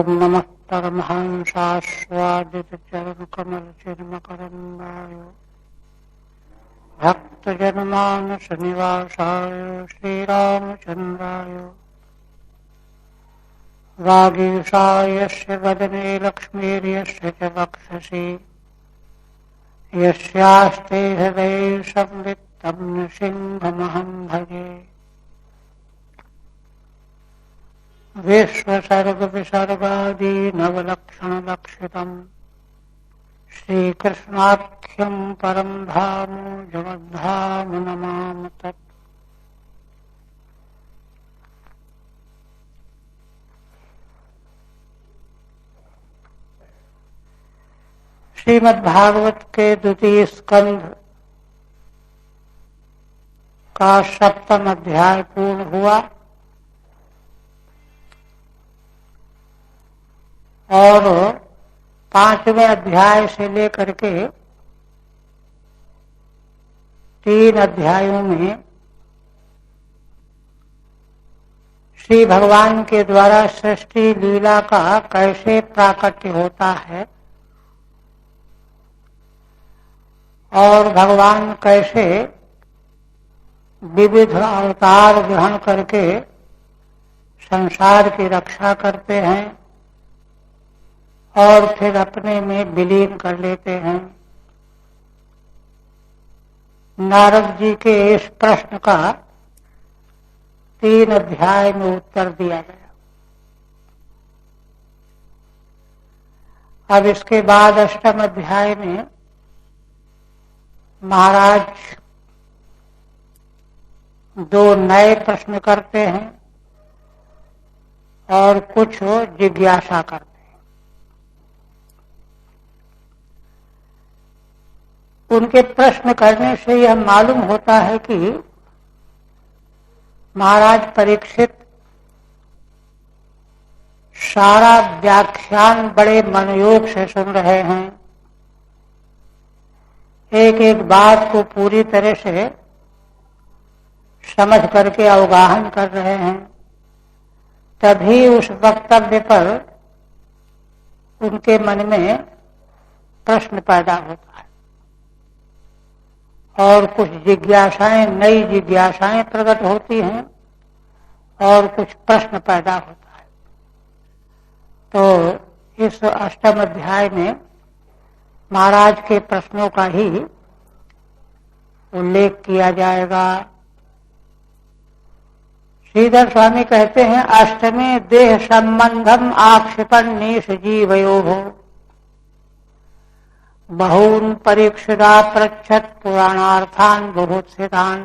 ओम नमः परमहंसास्वादितचरणकमलचिन्मकरन्दाय भक्तजनमानसनिवासाय श्रीरामचन्द्राय वागीशाय यस्य वदने लक्ष्मीर्यस्य च वक्षसि यस्यास्ते हृदये संवित्तं नृसिंहमहं भजे। विश्वसर्गविसर्गादि नवलक्षणलक्षितम् श्रीकृष्णाख्यं परं धाम जगद्धाम नमामि तत्। श्रीमद्भागवत के द्वितीय स्कंध का 7वां अध्याय पूर्ण हुआ और 5वें अध्याय से लेकर के 3 अध्यायों में श्री भगवान के द्वारा सृष्टि लीला का कैसे प्राकट्य होता है और भगवान कैसे विविध अवतार ग्रहण करके संसार की रक्षा करते हैं और फिर अपने में विलीन कर लेते हैं। नारद जी के इस प्रश्न का 3 अध्याय में उत्तर दिया गया। अब इसके बाद 8वें अध्याय में महाराज 2 नए प्रश्न करते हैं और कुछ जिज्ञासा करते हैं। उनके प्रश्न करने से यह मालूम होता है कि महाराज परीक्षित सारा व्याख्यान बड़े मनोयोग से सुन रहे हैं, एक एक बात को पूरी तरह से समझ करके अवगाहन कर रहे हैं। तभी उस वक्तव्य पर उनके मन में प्रश्न पैदा होता है और कुछ जिज्ञासाएं, नई जिज्ञासाएं प्रकट होती हैं और कुछ प्रश्न पैदा होता है। तो इस 8वें अध्याय में महाराज के प्रश्नों का ही उल्लेख किया जाएगा। श्रीधर स्वामी कहते हैं, 8वें देह संबंधम आक्षेपण नीश जीवयोः बहून परीक्षिता पृच्छत पुराणार्थान बुभुत्सितान।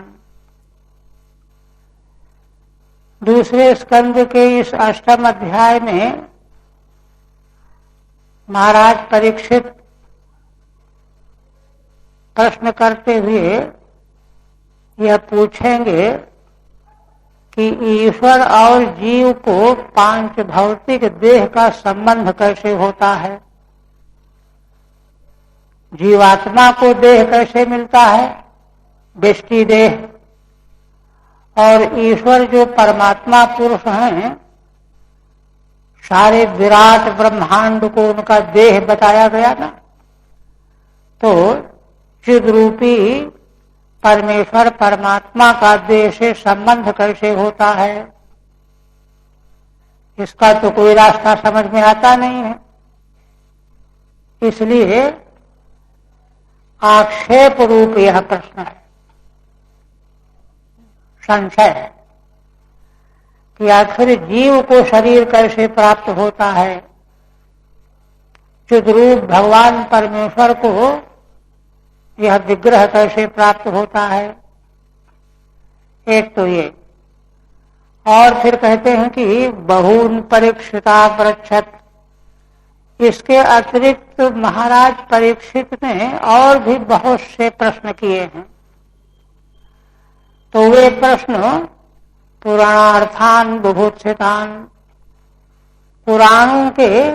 दूसरे स्कंद के इस 8वें अध्याय में महाराज परीक्षित प्रश्न करते हुए यह पूछेंगे कि ईश्वर और जीव को 5 भौतिक देह का संबंध कैसे होता है, जीवात्मा को देह कैसे मिलता है, व्यष्टि देह, और ईश्वर जो परमात्मा पुरुष हैं, सारे विराट ब्रह्मांड को उनका देह बताया गया ना। तो चिद रूपी परमेश्वर परमात्मा का देह से संबंध कैसे होता है, इसका तो कोई रास्ता समझ में आता नहीं है। इसलिए आक्षेप रूप यह प्रश्न है, संशय है कि आखिर जीव को शरीर कैसे प्राप्त होता है, चिद्रूप भगवान परमेश्वर को यह विग्रह कैसे प्राप्त होता है। एक तो ये, और फिर कहते हैं कि बहून परीक्षिता पृच्छत। इसके अतिरिक्त महाराज परीक्षित ने और भी बहुत से प्रश्न किए हैं। तो वे प्रश्न पुराणार्थान बुभुत्सितान, पुराणों के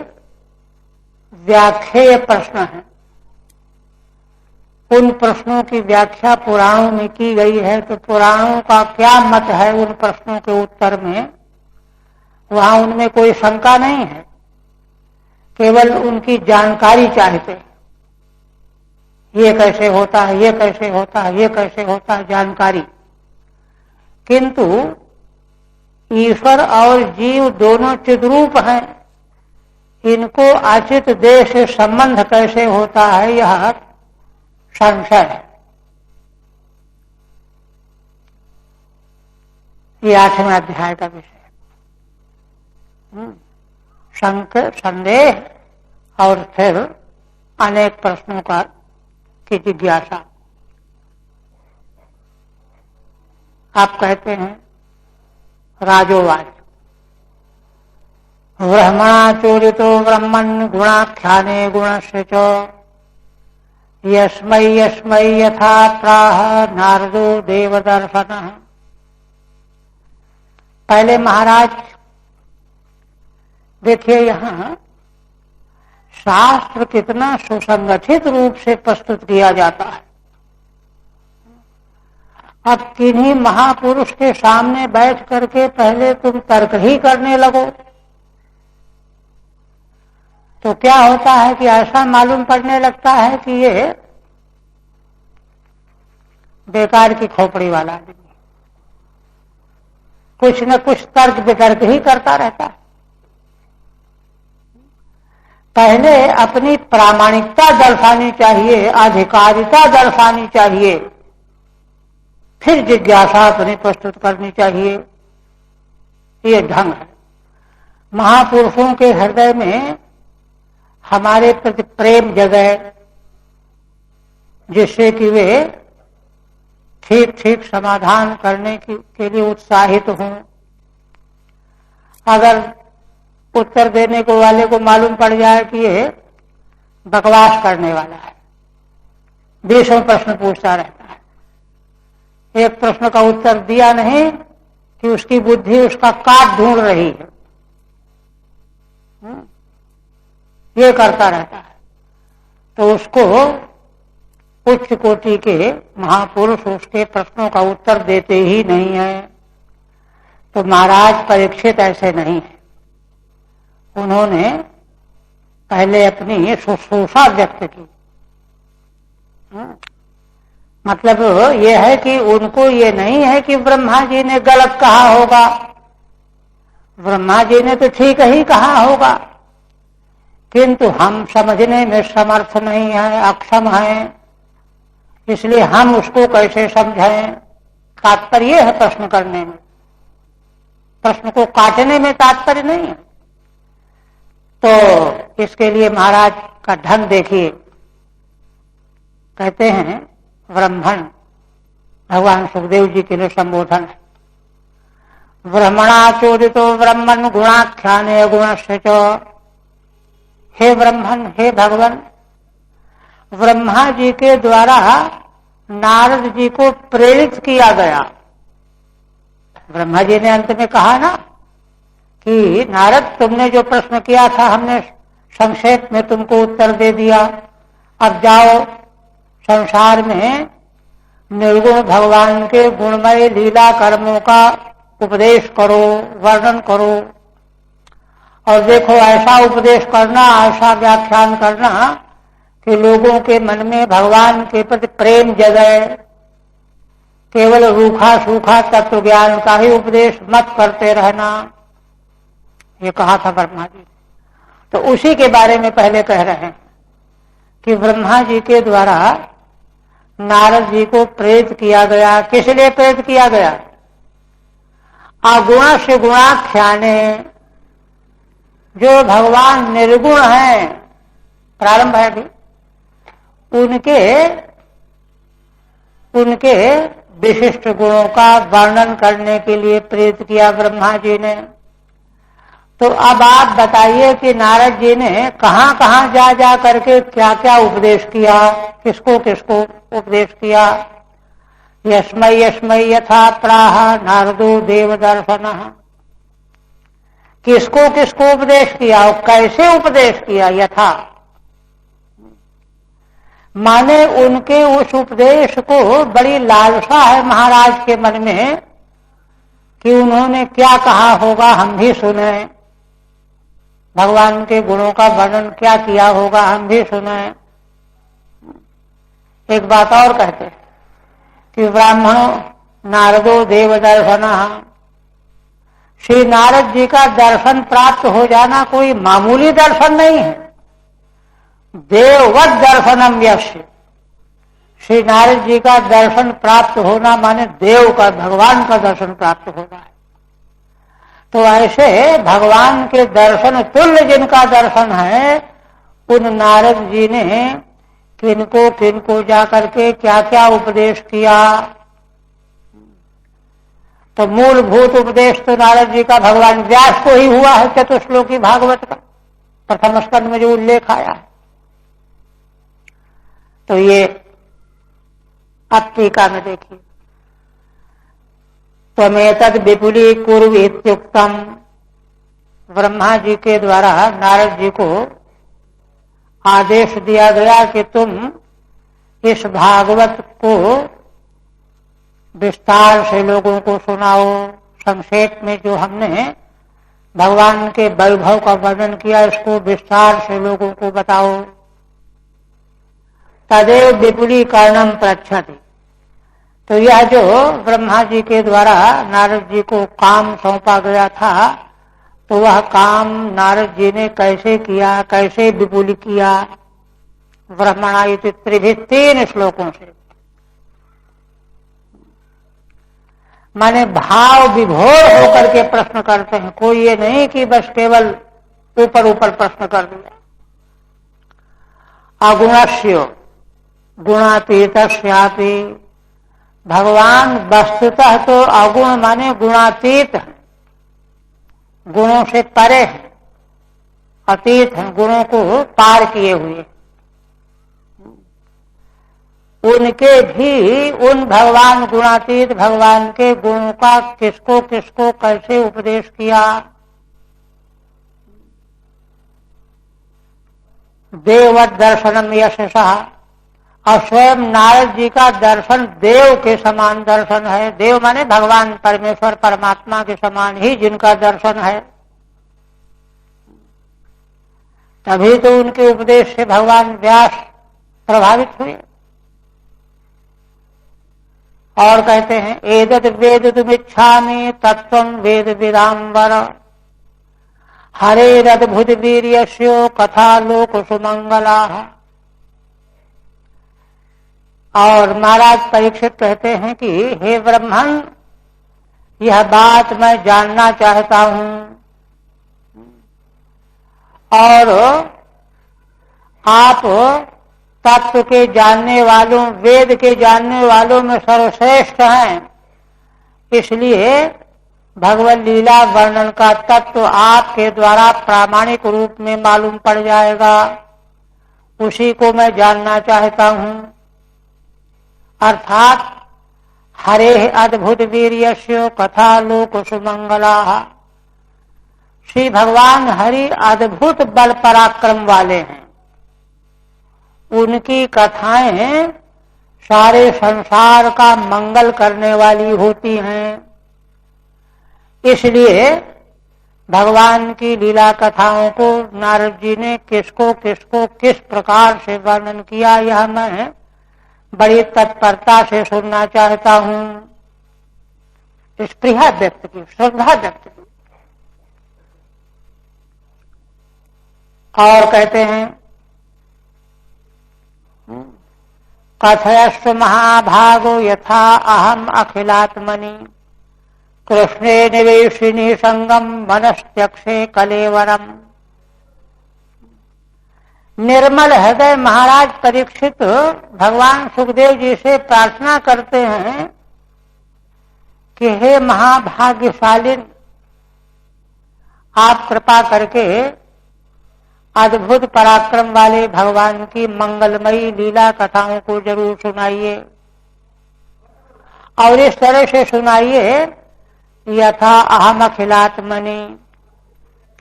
व्याख्येय प्रश्न हैं। उन प्रश्नों की व्याख्या पुराणों में की गई है, तो पुराणों का क्या मत है उन प्रश्नों के उत्तर में, वहां उनमें कोई शंका नहीं है। केवल उनकी जानकारी चाहते हैं, ये कैसे होता है, ये कैसे होता है, ये कैसे होता है, जानकारी। किंतु ईश्वर और जीव दोनों चिद्रूप हैं, इनको अचित देह से संबंध कैसे होता है, यह संशय है। ये 8वें अध्याय का विषय है। संदेह और फिर अनेक प्रश्नों का की जिज्ञासा। आप कहते हैं राजोवाच, ब्रह्मणा चोदितो ब्रह्मन् गुणाख्याने गुणस्य च यस्मै यस्मै यथा प्राह नारदो देवदर्शनः। पहले महाराज देखिए, यहाँ शास्त्र कितना सुसंगठित रूप से प्रस्तुत किया जाता है। अब किन्हीं महापुरुष के सामने बैठ करके पहले तुम तर्क ही करने लगो तो क्या होता है कि ऐसा मालूम पड़ने लगता है कि ये बेकार की खोपड़ी वाला आदमी कुछ न कुछ तर्क वितर्क ही करता रहता है। पहले अपनी प्रामाणिकता दर्शानी चाहिए, अधिकारिता दर्शानी चाहिए, फिर जिज्ञासा अपनी प्रस्तुत करनी चाहिए। ये ढंग है। महापुरुषों के हृदय में हमारे प्रति प्रेम जगे, जिससे कि वे ठीक ठीक समाधान करने के लिए उत्साहित हों। अगर उत्तर देने को वाले को मालूम पड़ जाए कि ये बकवास करने वाला है, 20 प्रश्न पूछता रहता है, एक प्रश्न का उत्तर दिया नहीं कि उसकी बुद्धि उसका काट ढूंढ रही है, ये करता रहता है, तो उसको उच्च कोटि के महापुरुष उसके प्रश्नों का उत्तर देते ही नहीं है। तो महाराज परीक्षित ऐसे नहीं है, उन्होंने पहले अपनी शुश्रूषा व्यक्त की। मतलब ये है कि उनको ये नहीं है कि ब्रह्मा जी ने गलत कहा होगा, ब्रह्मा जी ने तो ठीक ही कहा होगा, किंतु हम समझने में समर्थ नहीं है, अक्षम हैं, इसलिए हम उसको कैसे समझें। तात्पर्य है प्रश्न करने में, प्रश्न को काटने में तात्पर्य नहीं है। तो इसके लिए महाराज का ढंग देखिए। कहते हैं ब्रह्मण, भगवान सुखदेव जी के लिए संबोधन है, ब्रह्मणा चोदितो ब्रह्मन् गुणाख्याने गुणस्य च। हे ब्रह्मन, हे भगवान, ब्रह्मा जी के द्वारा नारद जी को प्रेरित किया गया। ब्रह्मा जी ने अंत में कहा ना कि नारद, तुमने जो प्रश्न किया था हमने संक्षेप में तुमको उत्तर दे दिया, अब जाओ संसार में निर्गुण भगवान के गुणमय लीला कर्मों का उपदेश करो, वर्णन करो, और देखो ऐसा उपदेश करना, ऐसा व्याख्यान करना कि लोगों के मन में भगवान के प्रति प्रेम जगे। केवल रूखा सूखा तत्व ज्ञान का ही उपदेश मत करते रहना, ये कहा था ब्रह्मा जी। तो उसी के बारे में पहले कह रहे हैं कि ब्रह्मा जी के द्वारा नारद जी को प्रेरित किया गया। किस लिए प्रेरित किया गया? अगुण से गुणाख्याने, जो भगवान निर्गुण हैं, प्रारंभ है भी, उनके विशिष्ट गुणों का वर्णन करने के लिए प्रेरित किया ब्रह्मा जी ने। तो अब आप बताइए कि नारद जी ने कहां कहां जा जा करके क्या क्या उपदेश किया, किसको किसको उपदेश किया। यस्मै यस्मै यथा प्राह नारदो देवदर्शनः, किसको किसको उपदेश किया और कैसे उपदेश किया। यथा माने उनके उस उपदेश को बड़ी लालसा है महाराज के मन में कि उन्होंने क्या कहा होगा, हम भी सुने। भगवान के गुणों का वर्णन क्या किया होगा, हम भी सुने। एक बात और कहते हैं कि ब्राह्मणों नारदो देव दर्शन, श्री नारद जी का दर्शन प्राप्त हो जाना कोई मामूली दर्शन नहीं है। देववत दर्शनम यस्य, श्री नारद जी का दर्शन प्राप्त होना माने देव का, भगवान का दर्शन प्राप्त होना है। तो ऐसे भगवान के दर्शन तुल्य जिनका दर्शन है, उन नारद जी ने किनको किनको जाकर के क्या क्या उपदेश किया। तो मूलभूत उपदेश तो नारद जी का भगवान व्यास को ही हुआ है, चतुश्लोकी भागवत का प्रथम स्कंद में जो उल्लेख आया है। तो ये अब टीका में देखिए, त्वमेतद विपुली कुरु इत्युक्तम, ब्रह्मा जी के द्वारा नारद जी को आदेश दिया गया कि तुम इस भागवत को विस्तार से लोगों को सुनाओ। संक्षेप में जो हमने भगवान के वैभव का वर्णन किया, इसको विस्तार से लोगों को बताओ। तदेव विपुलीकरणम प्रच्छति, तो यह जो ब्रह्मा जी के द्वारा नारद जी को काम सौंपा गया था, तो वह काम नारद जी ने कैसे किया, कैसे विपुल किया। ब्रह्मणा इति त्रिभिः, 3 श्लोकों से, माने भाव विभोर होकर के प्रश्न करते हैं। कोई ये नहीं कि बस केवल ऊपर ऊपर प्रश्न कर दिया। अगुणस्य गुणातीतस्यापि, भगवान वस्तुतः तो अगुण माने गुणातीत है, गुणों से परे है, अतीत है, गुणों को पार किए हुए। उनके भी, उन भगवान गुणातीत भगवान के गुणों का किसको किसको कैसे उपदेश किया। देववत दर्शनम यशसा, और स्वयं नारद जी का दर्शन देव के समान दर्शन है। देव माने भगवान परमेश्वर परमात्मा के समान ही जिनका दर्शन है। तभी तो उनके उपदेश से भगवान व्यास प्रभावित हुए। और कहते हैं, एतद् वेदितुमिच्छामि तत्त्वं वेद विदाम्बर, हरेरद्भुत वीर्यस्य कथा लोक सुमंगलाः। और महाराज परीक्षित कहते हैं कि हे ब्रह्मन, यह बात मैं जानना चाहता हूं, और आप तत्व के जानने वालों, वेद के जानने वालों में सर्वश्रेष्ठ हैं। इसलिए भगवत लीला वर्णन का तत्व आपके द्वारा प्रामाणिक रूप में मालूम पड़ जाएगा, उसी को मैं जानना चाहता हूं। अर्थात हरे अद्भुत वीर्यस्य कथा लोक सुमंगलाः, श्री भगवान हरि अद्भुत बल पराक्रम वाले हैं। उनकी कथाएं सारे संसार का मंगल करने वाली होती हैं। इसलिए भगवान की लीला कथाओं को नारद जी ने किसको किसको किस प्रकार से वर्णन किया, यह मैं बड़ी तत्परता से सुनना चाहता हूं। स्पृहा व्यक्त की, श्रद्धा व्यक्त की। और कहते हैं, कथयस्व महाभागो यथा अहम अखिलात्मनि, कृष्णे निवेशिनी संगम मनस्त्यक्षे कलेवरम। निर्मल हृदय महाराज परीक्षित भगवान सुखदेव जी से प्रार्थना करते हैं कि हे महाभाग्यशालिन, आप कृपा करके अद्भुत पराक्रम वाले भगवान की मंगलमयी लीला कथाओं को जरूर सुनाइए। और इस तरह से सुनाइए, यथा अहम अखिलात्मनि,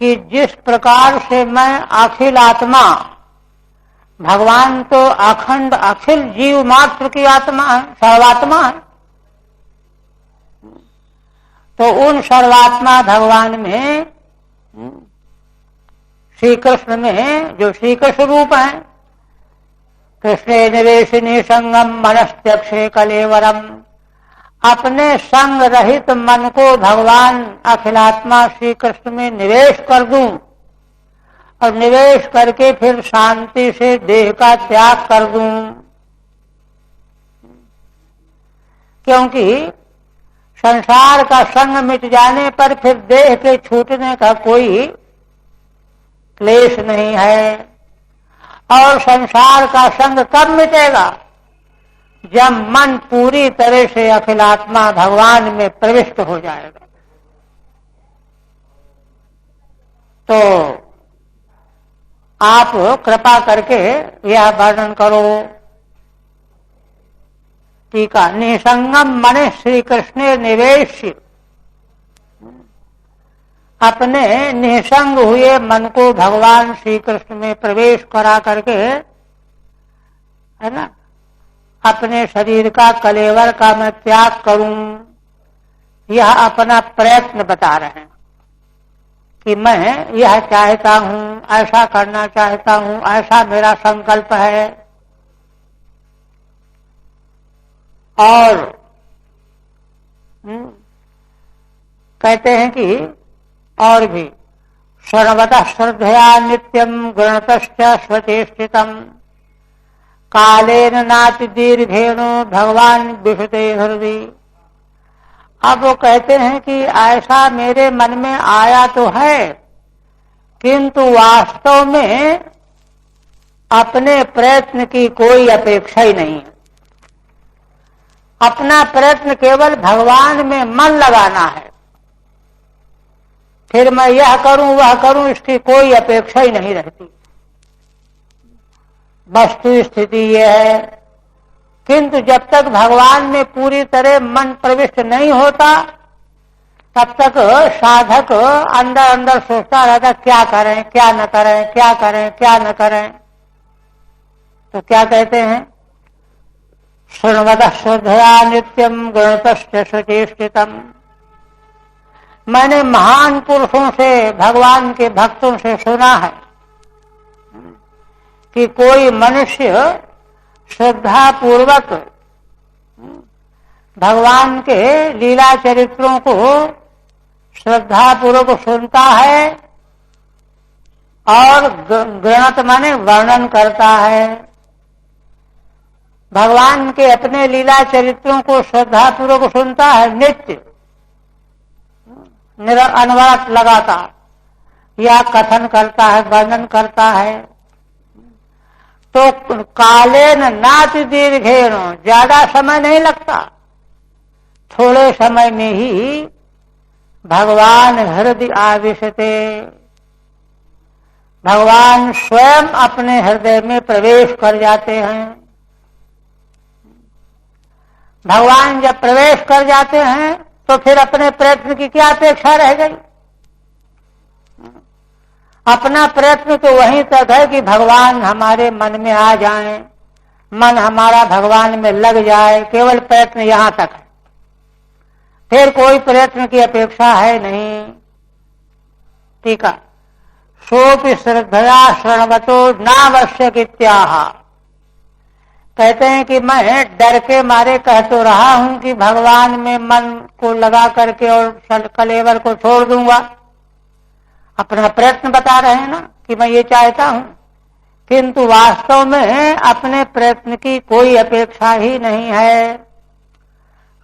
कि जिस प्रकार से मैं अखिल आत्मा, भगवान तो अखंड अखिल जीव मात्र की आत्मा है, सर्वात्मा है, तो उन सर्वात्मा भगवान में श्री कृष्ण में जो श्री कृष्ण रूप है, कृष्णे निवेशिनी संगम मनस्त्यक्षे कलेवरम, अपने संग रहित मन को भगवान अखिलात्मा श्री कृष्ण में निवेश कर दूं और निवेश करके फिर शांति से देह का त्याग कर दूं। क्योंकि संसार का संग मिट जाने पर फिर देह के छूटने का कोई क्लेश नहीं है। और संसार का संग कब मिटेगा? जब मन पूरी तरह से अखिलात्मा भगवान में प्रविष्ट हो जाएगा। तो आप कृपा करके यह वर्णन करो। टीका, निसंगम मने श्री कृष्ण निवेश, अपने निसंग हुए मन को भगवान श्री कृष्ण में प्रवेश करा करके, है ना, अपने शरीर का कलेवर का मैं त्याग करूं, यह अपना प्रयत्न बता रहे हैं कि मैं यह चाहता हूं, ऐसा करना चाहता हूं, ऐसा मेरा संकल्प है। और कहते हैं कि और भी सर्वतः श्रद्धया नित्यम गणतश्च स्वचेष्टितम कालेन नाति दीर्घेणु भगवान विशते हृदय। अब वो कहते हैं कि ऐसा मेरे मन में आया तो है, किंतु वास्तव में अपने प्रयत्न की कोई अपेक्षा ही नहीं है। अपना प्रयत्न केवल भगवान में मन लगाना है। फिर मैं यह करूं वह करूं इसकी कोई अपेक्षा ही नहीं रहती। वस्तु स्थिति यह है। किंतु जब तक भगवान में पूरी तरह मन प्रविष्ट नहीं होता, तब तक साधक अंदर अंदर सोचता रहता क्या करें क्या न करें, क्या करें क्या न करें। तो क्या कहते हैं, शृण्वतः श्रद्धया नित्यम गणतश्च स्वचेष्टितम। मैंने महान पुरुषों से, भगवान के भक्तों से सुना है कि कोई मनुष्य श्रद्धा पूर्वक भगवान के लीला चरित्रों को श्रद्धा पूर्वक सुनता है और गणत माने वर्णन करता है। भगवान के अपने लीला चरित्रों को श्रद्धा पूर्वक सुनता है, नित्य अनवरत लगातार या कथन करता है, वर्णन करता है। तो कालेन नाति दीर्घेण, ज्यादा समय नहीं लगता, थोड़े समय में ही भगवान हृदय आविशते, भगवान स्वयं अपने हृदय में प्रवेश कर जाते हैं। भगवान जब प्रवेश कर जाते हैं तो फिर अपने प्रयत्न की क्या अपेक्षा रह गई? अपना प्रयत्न तो वहीं तक है कि भगवान हमारे मन में आ जाएं, मन हमारा भगवान में लग जाए, केवल प्रयत्न यहां तक है। फिर कोई प्रयत्न की अपेक्षा है नहीं। ठीक है, सोपि श्रद्धया शृण्वतो नावश्यक इत्याह। कहते हैं कि मैं डर के मारे कह तो रहा हूं कि भगवान में मन को लगा करके और कलेवर को छोड़ दूंगा। अपना प्रयत्न बता रहे हैं ना कि मैं ये चाहता हूं, किंतु वास्तव में अपने प्रयत्न की कोई अपेक्षा ही नहीं है।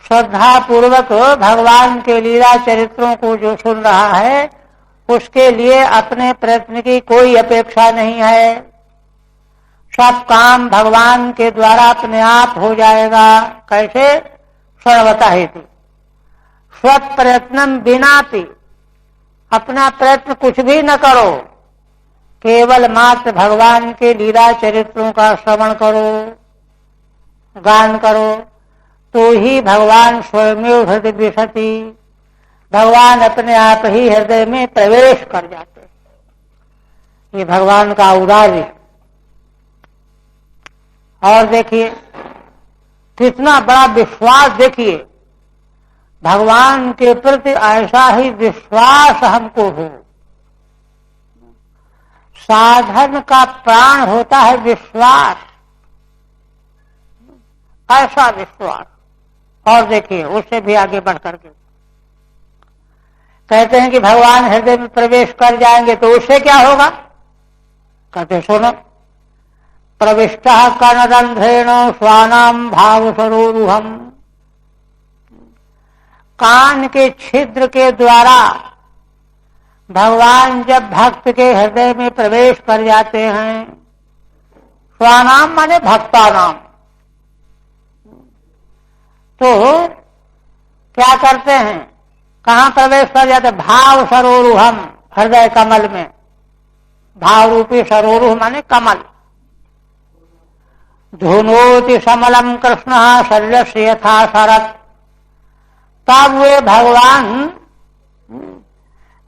श्रद्धा पूर्वक भगवान के लीला चरित्रों को जो सुन रहा है, उसके लिए अपने प्रयत्न की कोई अपेक्षा नहीं है। सब काम भगवान के द्वारा अपने आप हो जाएगा। कैसे? सर्वतः हेतु स्वत प्रयत्नम बिनापि, अपना प्रयत्न कुछ भी न करो, केवल मात्र भगवान के लीला चरित्रों का श्रवण करो, गान करो, तो ही भगवान स्वयं हृदय विशति, भगवान अपने आप ही हृदय में प्रवेश कर जाते। ये भगवान का औदार्य। और देखिए कितना बड़ा विश्वास, देखिए भगवान के प्रति ऐसा ही विश्वास हमको हो। साधन का प्राण होता है विश्वास, ऐसा विश्वास। और देखिए उससे भी आगे बढ़ करके कहते हैं कि भगवान हृदय में प्रवेश कर जाएंगे तो उससे क्या होगा? कहते सुनो, प्रविष्टः कर्णरंध्रेण स्वानाम भाव सरोरुहम। कान के छिद्र के द्वारा भगवान जब भक्त के हृदय में प्रवेश कर जाते हैं, स्वानाम माने भक्तानाम, तो क्या करते हैं? कहां प्रवेश कर जाते? भाव सरोरुहम, हृदय कमल में। भाव रूपी सरोरुह माने कमल। धुनोति समलम कृष्ण शल्यस्य यथा शरत्। तब वे भगवान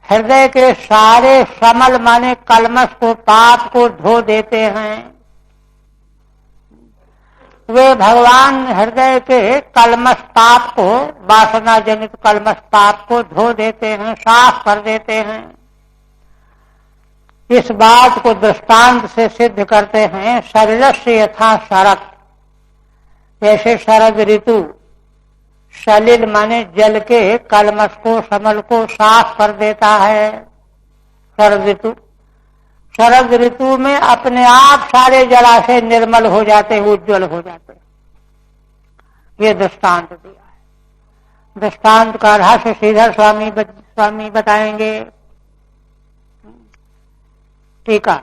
हृदय के सारे समल माने कलमश को, पाप को धो देते हैं। वे भगवान हृदय के कलमश पाप को, वासना जनित कलमश पाप को धो देते हैं, साफ कर देते हैं। इस बात को दृष्टांत से सिद्ध करते हैं। शलिलस्य यथा शरत्, जैसे शरद ऋतु सलिल माने जल के कलमश को, समल को साफ कर देता है। शरद ऋतु, शरद ऋतु में अपने आप सारे जलाशय निर्मल हो जाते हैं, उज्ज्वल हो जाते हैं। ये दृष्टांत दिया है। दृष्टांत का रहस्य श्रीधर स्वामी बताएंगे। ठीक है।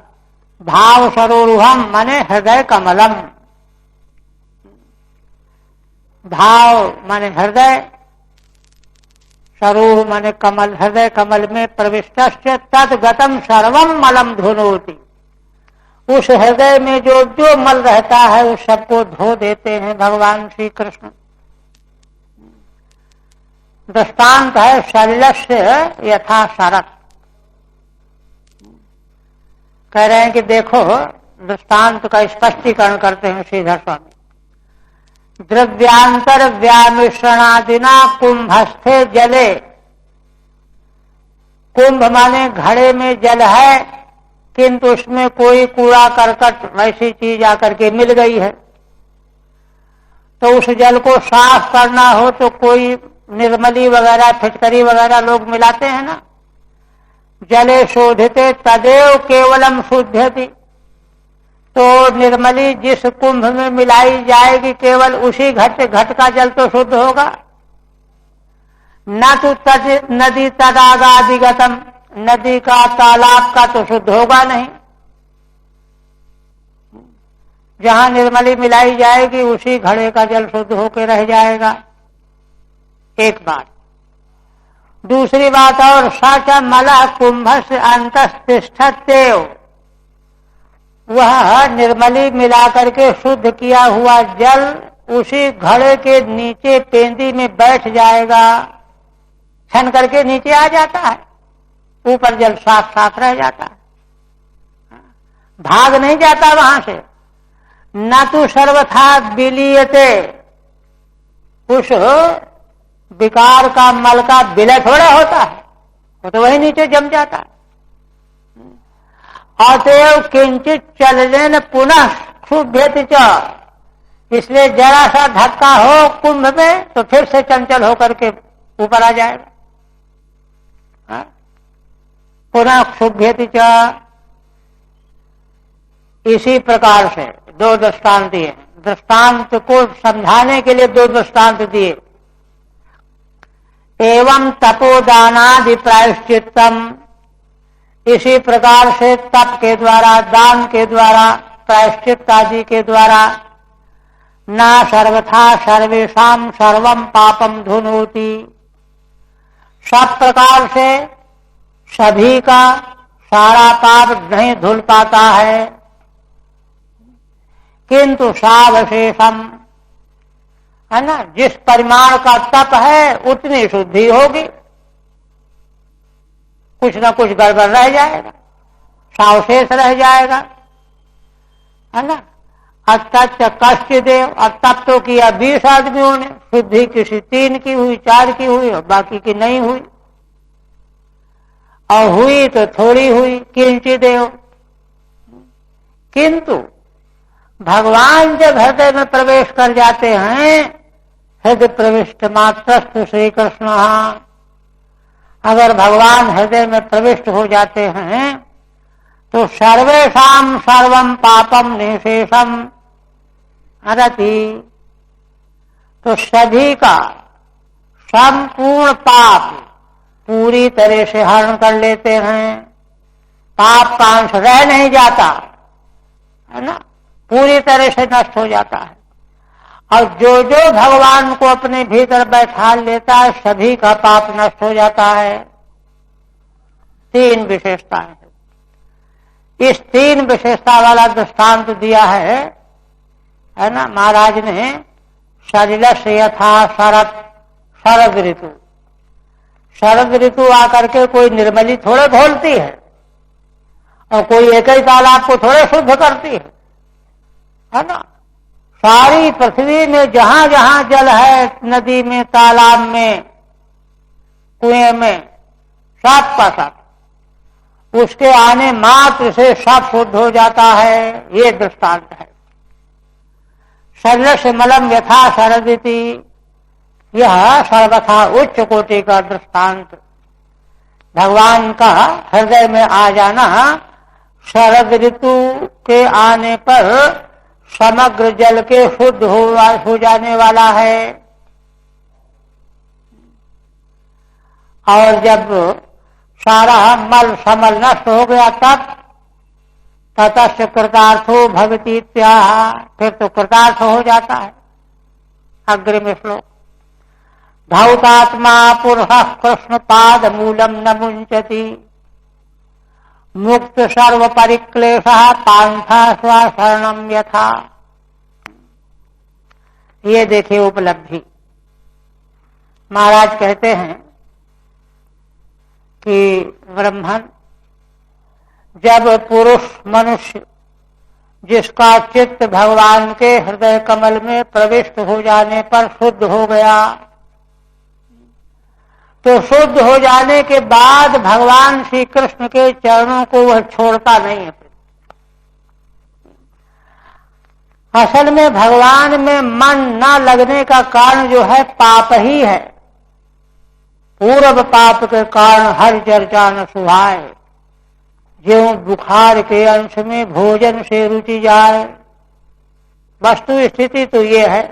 भाव सरोरुहम माने हृदय कमलम। भाव माने हृदय, सरोह माने कमल, हृदय कमल में प्रविष्टस्य तद्गतम सर्वम मलम धुनोति। उस हृदय में जो जो मल रहता है उस सबको धो देते हैं भगवान श्री कृष्ण। दृष्टांत है शल्यस्य यथा शरत्। कह रहे हैं कि देखो, दृष्टांत का स्पष्टीकरण करते हैं श्रीधर स्वामी। द्रव्यांतर व्यामिश्रणादिना कुंभस्थे जले। कुंभ माने घड़े में जल है, किंतु उसमें कोई कूड़ा करकट वैसी चीज आकर के मिल गई है, तो उस जल को साफ करना हो तो कोई निर्मली वगैरह, फिटकरी वगैरह लोग मिलाते हैं ना। जले शोधिते तदेव केवलम शुद्धति। तो निर्मली जिस कुंभ में मिलाई जाएगी केवल उसी घट का जल तो शुद्ध होगा। न तो नदी तडागादिगतम, नदी का तालाब का तो शुद्ध होगा नहीं। जहां निर्मली मिलाई जाएगी उसी घड़े का जल शुद्ध होकर रह जाएगा। एक बात। दूसरी बात और, सच मलः कुंभस्य अंतस्तिष्ठत्येव। वह निर्मली मिलाकर के शुद्ध किया हुआ जल उसी घड़े के नीचे पेंदी में बैठ जाएगा, छन करके नीचे आ जाता है, ऊपर जल साफ साफ रह जाता है, भाग नहीं जाता वहां से। न तो सर्वथा विलीयते। उस विकार का मल का विलय थोड़ा होता है, वो तो वही नीचे जम जाता है। अतएव किंचित चलने पुनः क्षुभ्यति च। इसलिए जरा सा धक्का हो कुंभ में तो फिर से चंचल होकर के ऊपर आ जाएगा। पुनः क्षुभ्यति च। इसी प्रकार से दो दृष्टांत दिए। दृष्टांत को समझाने के लिए दो दृष्टांत दिए। एवं तपोदानादि प्रायश्चित्तम। इसी प्रकार से तप के द्वारा, दान के द्वारा, प्रायश्चित आदि के द्वारा न सर्वथा सर्वेषाम सर्वम पापम धुनोति। सब प्रकार से सभी का सारा पाप नहीं धुल पाता है, किंतु सावशेषम, है ना, जिस परिमाण का तप है उतनी शुद्धि होगी, कुछ ना कुछ गड़बड़ रह जाएगा, सावशेष रह जाएगा, है ना। अत्यच कष्ट देव। अब तप तो किया 20 आदमियों ने, शुद्धि किसी 3 की हुई, 4 की हुई और बाकी की नहीं हुई, और हुई तो थोड़ी हुई, किंचित देव। किंतु भगवान जब हृदय में प्रवेश कर जाते हैं, हृदय प्रविष्ट मात्रस्तु श्री कृष्ण, अगर भगवान हृदय में प्रविष्ट हो जाते हैं तो सर्वेषां सर्वं पापम निशेषम हरति, तो सभी का संपूर्ण पाप पूरी तरह से हरण कर लेते हैं। पाप का अंश रह नहीं जाता है ना, पूरी तरह से नष्ट हो जाता है। और जो जो भगवान को अपने भीतर बैठा लेता है सभी का पाप नष्ट हो जाता है। 3 विशेषताएं हैं। इस 3 विशेषता वाला दृष्टांत दिया है ना महाराज ने। सलिलस्य यथा शरद ऋतु, शरद ऋतु आकर के कोई निर्मली थोड़े घोलती है और कोई एक ही तालाब को थोड़े शुद्ध करती है ना। सारी पृथ्वी में जहां जहां जल है, नदी में, तालाब में, कुएं में, सब का सब उसके आने मात्र से सब शुद्ध हो जाता है। ये दृष्टांत है। सलिलस्य मलम यथा शरदिति, यह सर्वथा उच्च कोटि का दृष्टांत। भगवान का हृदय में आ जाना शरद ऋतु के आने पर समग्र जल के शुद्ध हो जाने वाला है। और जब सारा मल समल नष्ट हो गया तब ततस्य कृतार्थो भवति इत्याह, फिर तो कृतार्थ हो जाता है। अग्रिम श्लोक। धौतात्मा पुरुषः कृष्ण पाद मूलम न मुंचति, मुक्त सर्व परिक्लेशः पांथा स्वशरणम यथा। ये देखिए उपलब्धि। महाराज कहते हैं कि ब्रह्मन, जब पुरुष मनुष्य जिसका चित्त भगवान के हृदय कमल में प्रविष्ट हो जाने पर शुद्ध हो गया, तो शुद्ध हो जाने के बाद भगवान श्री कृष्ण के चरणों को वह छोड़ता नहीं है। असल में भगवान में मन न लगने का कारण जो है पाप ही है। पूर्व पाप के कारण हर चर्चा न सुहाए, ज्यों बुखार के अंश में भोजन से रुचि जाए। वस्तु स्थिति तो ये है।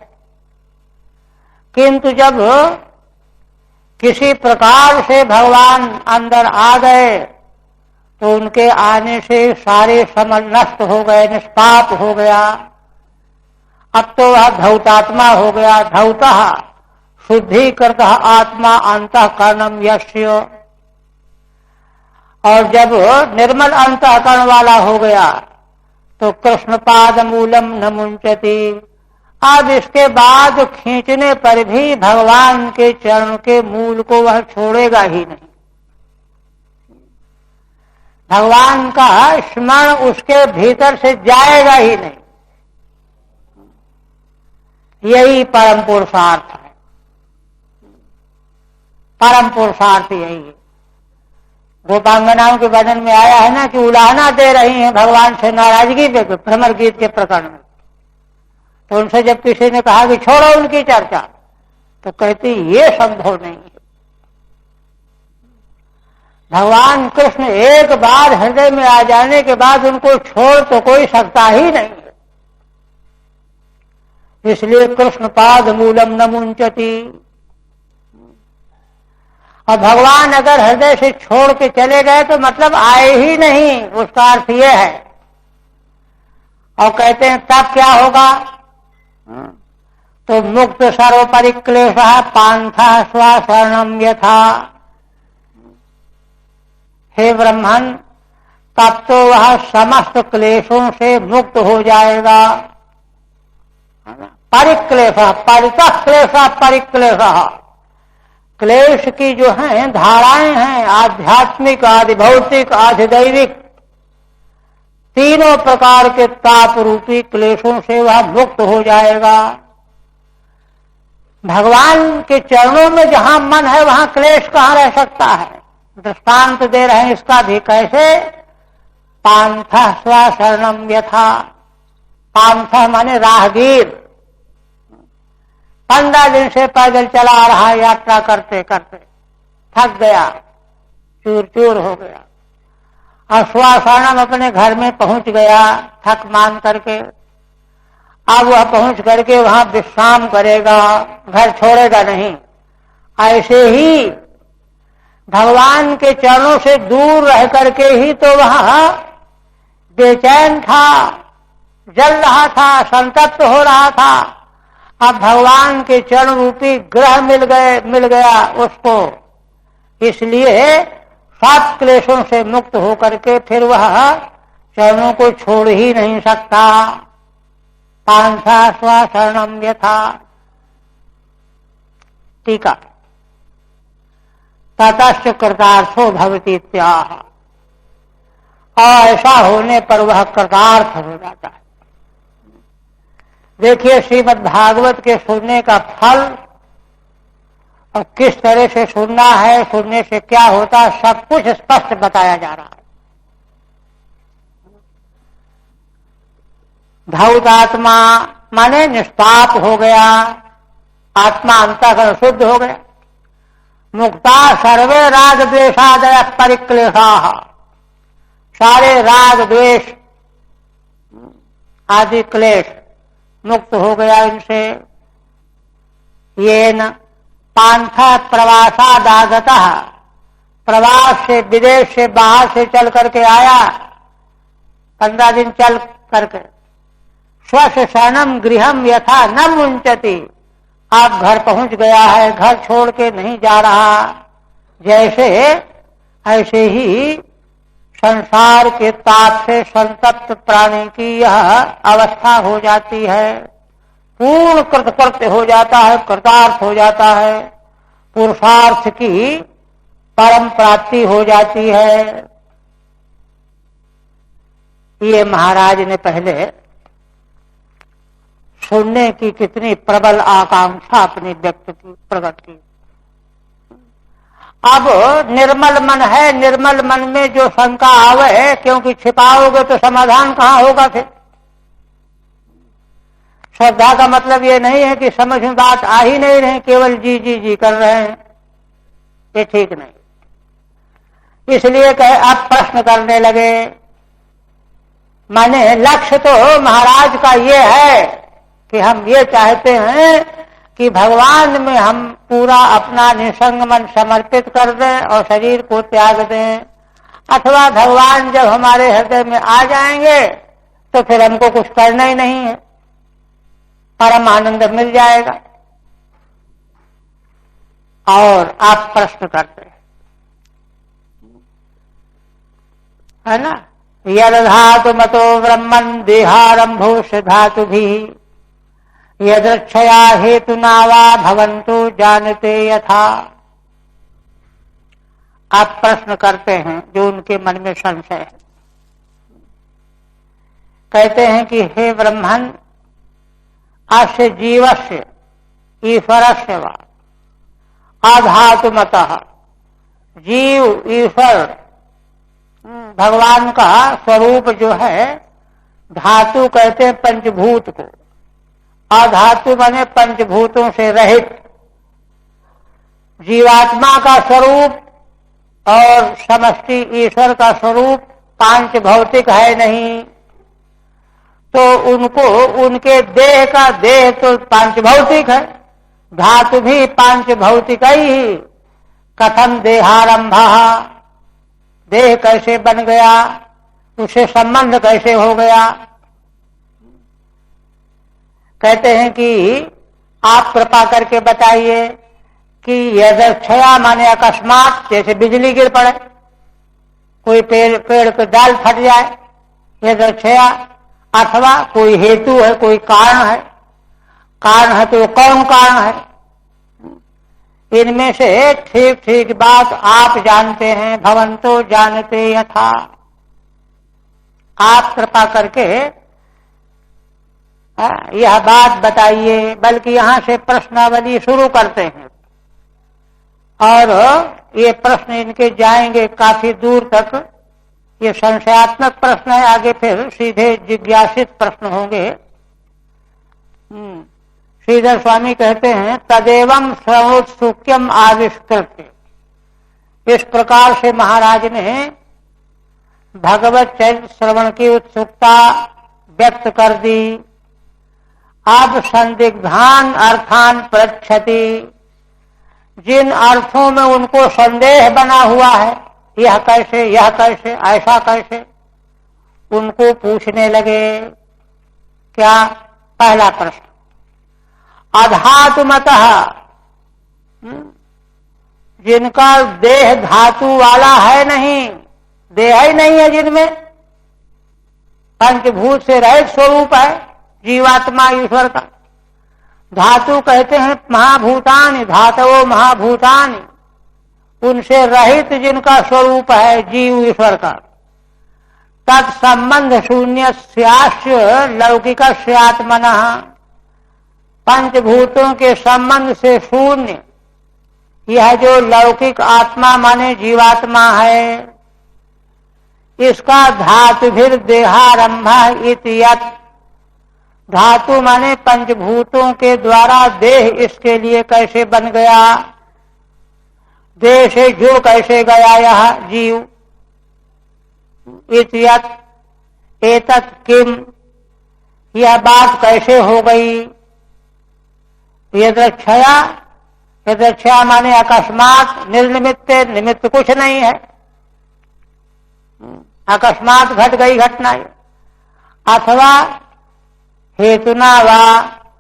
किंतु जब किसी प्रकार से भगवान अंदर आ गए तो उनके आने से सारे समल नष्ट हो गए, निष्पाप हो गया। अब तो वह धौतात्मा हो गया। धौतः शुद्धिकृत आत्मा अंतःकरणम यस्य। और जब निर्मल अंतःकरण वाला हो गया तो कृष्ण पाद मूलम न मुंचति। अब इसके बाद खींचने पर भी भगवान के चरण के मूल को वह छोड़ेगा ही नहीं। भगवान का स्मरण उसके भीतर से जाएगा ही नहीं। यही परम पुरुषार्थ है। परम पुरुषार्थ यही है। गोपांगनाओं के वचन में आया है ना कि उलाहना दे रही हैं भगवान से नाराजगी पे, भ्रमर गीत के प्रकरण में। तो उनसे जब किसी ने कहा कि छोड़ो उनकी चर्चा, तो कहती ये संभव नहीं है। भगवान कृष्ण एक बार हृदय में आ जाने के बाद उनको छोड़ तो कोई सकता ही नहीं है। इसलिए कृष्ण पाद मूलम न मुंचति। और भगवान अगर हृदय से छोड़ के चले गए तो मतलब आए ही नहीं, उसका अर्थ यह है। और कहते हैं तब क्या होगा? तो मुक्त सर्व परिक्लेशः पांथा स्वशरणम यथा। हे ब्रह्मन, तब तो वह समस्त क्लेशों से मुक्त हो जाएगा। परिक्लेश, परितः क्लेश, परिक्लेश। क्लेश की जो है धाराएं हैं, आध्यात्मिक, आदि भौतिक, आदि दैविक, तीनों प्रकार के ताप रूपी क्लेशों से वह मुक्त हो जाएगा। भगवान के चरणों में जहां मन है वहां क्लेश कहां रह सकता है? दृष्टांत दे रहे हैं इसका भी। कैसे? पांथ स्वशरणम यथा। पांथ माने राहगीर, 15 दिन से पैदल चला रहा, यात्रा करते करते थक गया, चूर चूर हो गया, और स्वशरणम अपने घर में पहुंच गया थक मान करके। अब वह पहुंच करके वहां विश्राम करेगा, घर छोड़ेगा नहीं। ऐसे ही भगवान के चरणों से दूर रह करके ही तो वहां बेचैन था, जल रहा था, संतप्त हो रहा था। अब भगवान के चरण रूपी ग्रह मिल गया उसको, इसलिए सात क्लेशों से मुक्त होकर के फिर वह चरणों को छोड़ ही नहीं सकता। पांथा स्वशरणम यथा। टीका, ततश्च कृतार्थो भवति इत्याह। और ऐसा होने पर वह कृतार्थ हो जाता है। देखिए श्रीमद् भागवत के सुनने का फल और किस तरह से सुनना है, सुनने से क्या होता है, सब कुछ स्पष्ट बताया जा रहा है। धौत आत्मा माने निष्पाप हो गया, आत्मा अंतःकरण शुद्ध हो गया। मुक्ता सर्वे राग द्वेषादय परिक्लेशा। सारे राग द्वेष आदि क्लेश मुक्त हो गया इनसे। ये न पांथ प्रवासादागतः, प्रवास से विदेश से बाहर से चल करके आया, 15 दिन चल करके। स्वस्य शरणम गृहम यथा न मुंचति। आप घर पहुंच गया है, घर छोड़ के नहीं जा रहा, जैसे ऐसे ही संसार के ताप से संतप्त प्राणी की यह अवस्था हो जाती है। पूर्ण कृतकृत्य हो जाता है, कृतार्थ हो जाता है, पुरुषार्थ की परम प्राप्ति हो जाती है। ये महाराज ने पहले सुनने की कितनी प्रबल आकांक्षा अपनी व्यक्त की, प्रकट की। अब निर्मल मन है, निर्मल मन में जो शंका आवे, क्योंकि छिपाओगे तो समाधान कहां होगा फिर। श्रद्धा का मतलब ये नहीं है कि समझ में बात आ ही नहीं रही, केवल जी जी जी कर रहे हैं, ये ठीक नहीं। इसलिए कहे अब प्रश्न करने लगे। माने लक्ष्य तो महाराज का ये है कि हम ये चाहते हैं कि भगवान में हम पूरा अपना निसंग मन समर्पित कर दें और शरीर को त्याग दें, अथवा भगवान जब हमारे हृदय में आ जाएंगे तो फिर हमको कुछ करना ही नहीं है, परम आनंद मिल जाएगा। और आप प्रश्न करते है ना, यद धातु मतो ब्रह्मन् देहारंभो धातु भी यदृक्षया हेतु नावा भवन्तु जानते यथा। आप प्रश्न करते हैं जो उनके मन में संशय है। कहते हैं कि हे ब्रह्मन्, अस्य जीवस्य ईश्वरस्य वा अधातुमतः। जीव ईश्वर भगवान का स्वरूप जो है, धातु कहते हैं पंचभूत को, अधातु बने पंचभूतों से रहित। जीवात्मा का स्वरूप और समष्टि ईश्वर का स्वरूप पांच भौतिक है नहीं, तो उनको उनके देह का देह तो पांच भौतिक है, धातु भी पांच भौतिक ही। कथम देहारंभ, देह कैसे बन गया, उससे संबंध कैसे हो गया। कहते हैं कि आप कृपा करके बताइए कि यदक्षया माने अकस्मात, जैसे बिजली गिर पड़े, कोई पेड़ को डाल फट जाए, यदक्षया, अथवा कोई हेतु है, कोई कारण है। कारण है तो कौन कारण है, इनमें से ठीक ठीक बात आप जानते हैं। भवंतो जानते यथा। आप कृपा करके यह बात बताइए। बल्कि यहां से प्रश्नावली शुरू करते हैं और ये प्रश्न इनके जाएंगे काफी दूर तक, ये संशयात्मक प्रश्न है, आगे फिर सीधे जिज्ञासित प्रश्न होंगे। श्रीधर स्वामी कहते हैं तदेवं सर्वोत्सुक्यम आविष्कृत। इस प्रकार से महाराज ने भगवत चरित्र श्रवण की उत्सुकता व्यक्त कर दी। अब संदिग्धान अर्थान पृच्छति, जिन अर्थों में उनको संदेह बना हुआ है, यह कैसे, यह कैसे, ऐसा कैसे, उनको पूछने लगे। क्या? पहला प्रश्न, अधातुमतः, जिनका देह धातु वाला है नहीं, देह ही नहीं है, जिनमें पंचभूत से रहित स्वरूप है जीवात्मा ईश्वर का। धातु कहते हैं महाभूतानि, धातवो महाभूतानि, उनसे रहित जिनका स्वरूप है जीव ईश्वर का। तत्संबंध शून्य स्यास्य लौकिकस्य आत्मनः, पंचभूतों के संबंध से शून्य यह जो लौकिक आत्मा माने जीवात्मा है, इसका धातुभिर देहारंभ इति यत्, धातु माने पंचभूतों के द्वारा देह इसके लिए कैसे बन गया, देह से जो कैसे गया यह जीव। इति यत् एतत् किम, यह बात कैसे हो गई। यदृच्छया, यदृच्छया माने अकस्मात, निर्निमित्त, निमित्त कुछ नहीं है, अकस्मात घट गई घटना। अथवा हेतुना वा,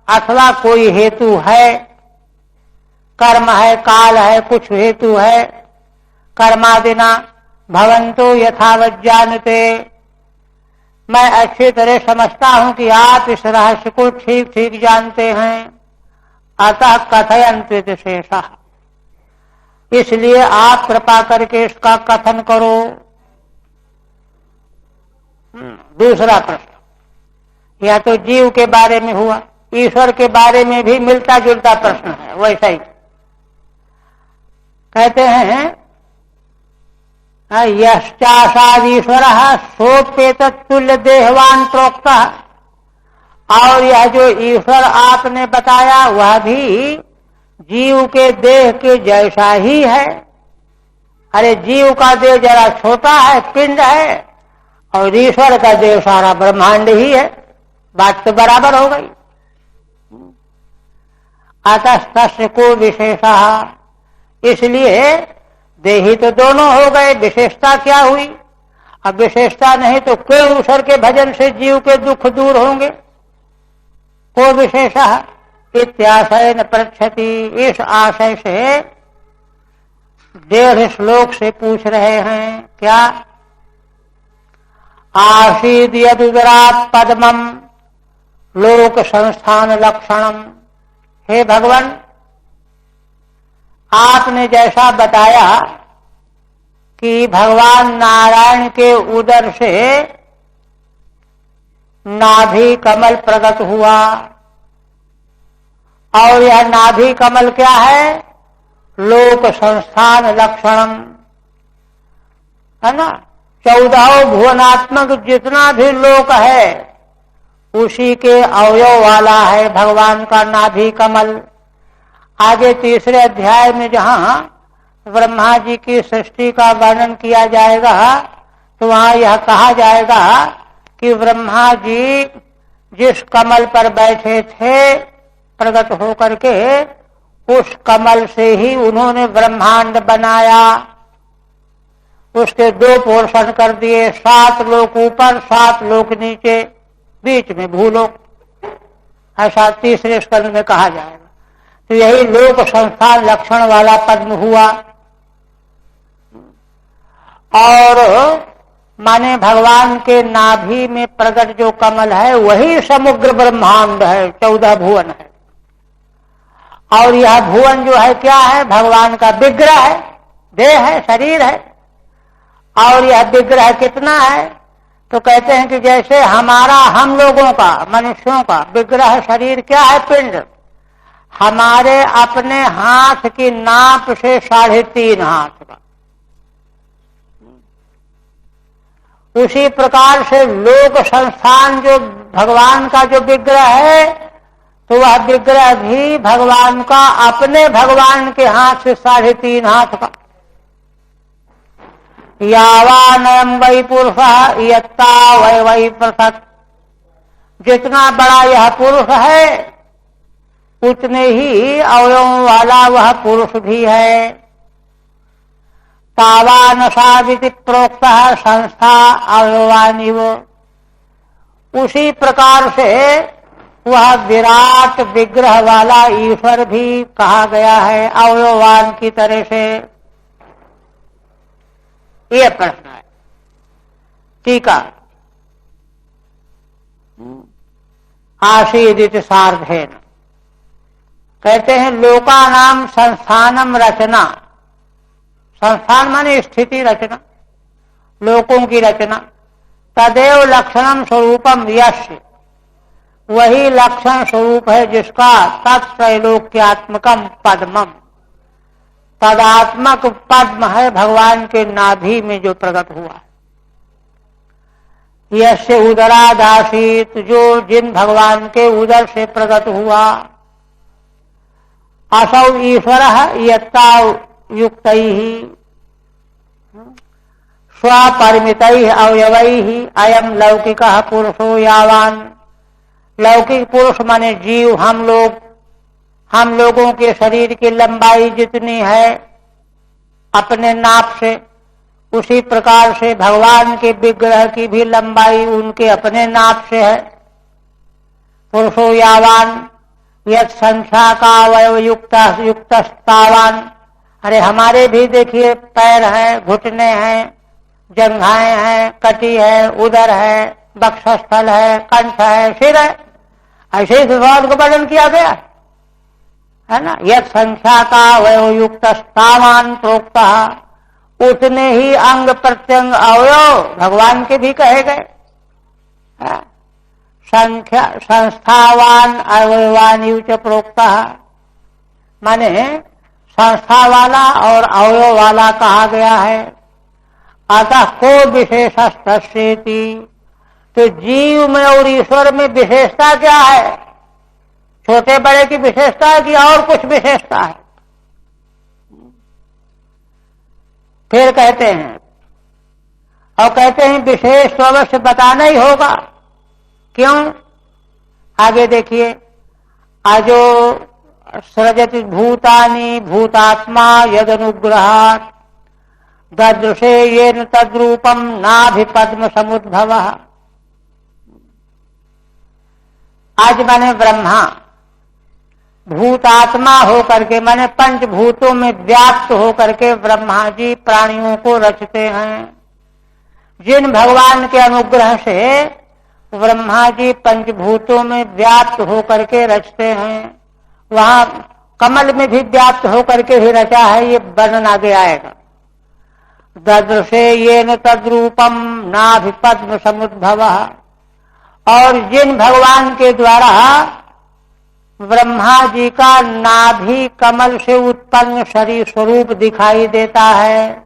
अथवा कोई हेतु है, कर्म है, काल है, कुछ हेतु है। कर्मादिना भवंतो यथावत् जानते, मैं अच्छी तरह समझता हूं कि आप इस रहस्य को ठीक ठीक जानते हैं। अतः कथयन्ति शेषः, इसलिए आप कृपा करके इसका कथन करो। दूसरा प्रश्न, यह तो जीव के बारे में हुआ, ईश्वर के बारे में भी मिलता जुलता प्रश्न है वैसा ही। कहते हैं यश्चासादीश्वरः सोप्येतत् तुल्य देहवान प्रोक्तः, और यह जो ईश्वर आपने बताया वह भी जीव के देह के जैसा ही है। अरे जीव का देह जरा छोटा है, पिंड है, और ईश्वर का देह सारा ब्रह्मांड ही है, बात तो बराबर हो गई। अतस्तस्य को विशेषः, इसलिए देही तो दोनों हो गए, विशेषता क्या हुई। अब विशेषता नहीं तो क्यों ईश्वर के भजन से जीव के दुख दूर होंगे। को विशेषः इत्याशय न पृच्छति, इस आशय से 1.5 श्लोक से पूछ रहे हैं। क्या? आसीद यदुदरात् पद्मम लोक संस्थान लक्षणम, हे भगवान आपने जैसा बताया कि भगवान नारायण के उदर से नाभि कमल प्रकट हुआ, और यह नाभि कमल क्या है? लोक संस्थान लक्षणम, है ना। 14 भुवनात्मक जितना भी लोक है उसी के अवयव वाला है भगवान का नाभि कमल। आगे 3रे अध्याय में जहां ब्रह्मा जी की सृष्टि का वर्णन किया जाएगा तो वहां यह कहा जाएगा कि ब्रह्मा जी जिस कमल पर बैठे थे प्रकट होकर के, उस कमल से ही उन्होंने ब्रह्मांड बनाया। उसके 2 पोर्शन कर दिए, 7 लोक ऊपर 7 लोक नीचे, बीच में भूलोक, ऐसा 3रे स्कंद में कहा जाएगा। तो यही लोक संस्थान लक्षण वाला पद्म हुआ। और माने भगवान के नाभि में प्रकट जो कमल है वही समग्र ब्रह्मांड है, 14 भुवन है। और यह भुवन जो है क्या है? भगवान का विग्रह है, देह है, शरीर है। और यह विग्रह कितना है? तो कहते हैं कि जैसे हमारा, हम लोगों का, मनुष्यों का विग्रह शरीर क्या है? पिंड। हमारे अपने हाथ की नाप से 3.5 हाथ का। उसी प्रकार से लोक संस्थान जो भगवान का जो विग्रह है, तो वह विग्रह भी भगवान का अपने भगवान के हाथ से 3.5 हाथ का। यावानयं वै पुरुषः यत्ता वै वै पृथक्, जितना बड़ा यह पुरुष है उतने ही अवयवों वाला वह पुरुष भी है। तावानसादिति प्रोक्तः संस्था अवयवानिव, उसी प्रकार से वह विराट विग्रह वाला ईश्वर भी कहा गया है अवयवान की तरह से। यह प्रश्न है। टीका आशीदित सार्धेन, कहते हैं लोकानाम संस्थानम रचना, संस्थान माने स्थिति रचना, लोकों की रचना। तदेव लक्षणम स्वरूपम यस्य, वही लक्षण स्वरूप है जिसका तत्त्रैलोक्यात्मकम पद्मम, तदात्मक पद्म है भगवान के नाभि में जो प्रकट हुआ। यस्य उदरादासीत, जो जिन भगवान के उदर से प्रकट हुआ। असौ ईश्वरः यत्ता युक्तैः स्वपरिमितैः अवयवैः अयम लौकिकः पुरुषो यावान, लौकिक पुरुष माने जीव, हम लोगों के शरीर की लंबाई जितनी है अपने नाप से, उसी प्रकार से भगवान के विग्रह की भी लंबाई उनके अपने नाप से है। पुरुषो यावान यत् संख्या का अवयव युक्तस्तावान, अरे हमारे भी देखिए पैर हैं, घुटने हैं, जंघाएं हैं, कटी है, उदर है, वक्षस्थल है, कंठ है, सिर है, ऐसे ही भगवान को वर्णन किया गया है ना। यत् संख्या का अवयव युक्तस्तावान प्रोक्तः, उतने ही अंग प्रत्यंग अवयव भगवान के भी कहे गए। संख्या संस्थावान अवयवान च प्रोक्तः, माने संस्था वाला और अवयव वाला कहा गया है। अतः को विशेषस्तस्येति, तो जीव में और ईश्वर में विशेषता क्या है? छोटे बड़े की विशेषता है कि और कुछ विशेषता है? फिर कहते हैं, और कहते हैं विशेष तो अवश्य बताना ही होगा। क्यों? आगे देखिए, आजो सृजति भूतानि भूतात्मा यदनुग्रहात् ददृशे येन तद्रूपम नाभिपद्म समुद्भवः। आज माने ब्रह्मा भूतात्मा होकर के, माने पंचभूतों में व्याप्त होकर के ब्रह्मा जी प्राणियों को रचते हैं। जिन भगवान के अनुग्रह से ब्रह्मा जी पंचभूतों में व्याप्त होकर के रचते हैं, वहां कमल में भी व्याप्त होकर के ही रचा है, ये वर्णन आगे आएगा। ददृशे येन तद्रूपम नाभिपद्म समुद्भवः, और जिन भगवान के द्वारा ब्रह्मा जी का नाभि कमल से उत्पन्न शरीर स्वरूप दिखाई देता है।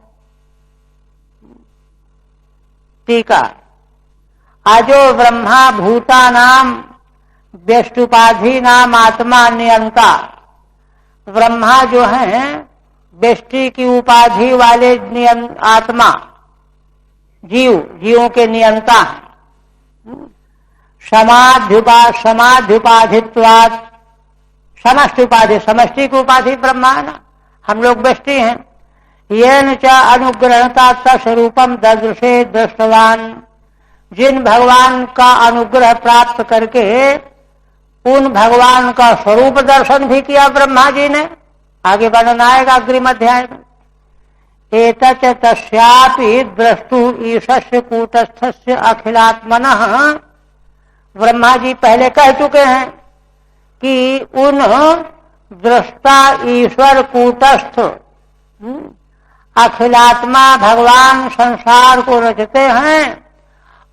टीका, आजो ब्रह्मा भूता नाम व्यष्टुपाधि नाम आत्मा नियंता, ब्रह्मा जो हैं व्यष्टि की उपाधि वाले आत्मा, जीवों के नियंता हैं। समाध्युपाधित्वात्, समष्टि उपाधि, समष्टि की उपाधि ब्रह्मा है ना, हम लोग व्यष्टि हैं। येन च अनुग्रहता तस्वरूपम ददृशे दृष्टवान, जिन भगवान का अनुग्रह प्राप्त करके उन भगवान का स्वरूप दर्शन भी किया ब्रह्मा जी ने। आगे वर्णन आएगा अग्रिम अध्याय में। एतच तस्यापि द्रष्टु ईशस्य कूटस्थस्य अखिलात्मनः, ब्रह्मा जी पहले कह चुके हैं कि उन दृष्टा ईश्वर कूटस्थ अखिलात्मा भगवान संसार को रचते हैं,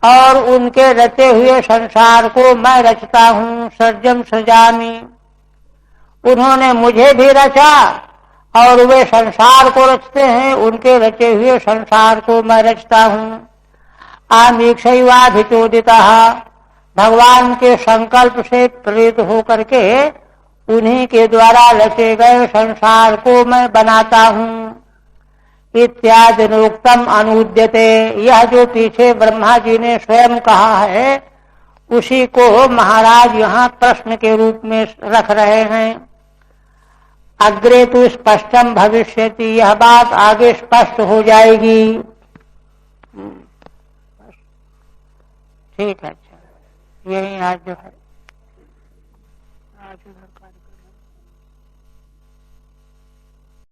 और उनके रचे हुए संसार को मैं रचता हूँ। सर्जम सृजामि, उन्होंने मुझे भी रचा और वे संसार को रचते हैं, उनके रचे हुए संसार को मैं रचता हूँ। आमीक्षैवाभिचोदितः, भगवान के संकल्प से प्रेरित होकर के उन्हीं के द्वारा रचे गए संसार को मैं बनाता हूँ। इत्यादि नोक्तम अनुद्यते, यह जो पीछे ब्रह्मा जी ने स्वयं कहा है उसी को महाराज यहाँ प्रश्न के रूप में रख रहे हैं। अग्रे तो स्पष्टम भविष्यति, यह बात आगे स्पष्ट हो जाएगी। ठीक है, अच्छा यही आज जो है आज उधर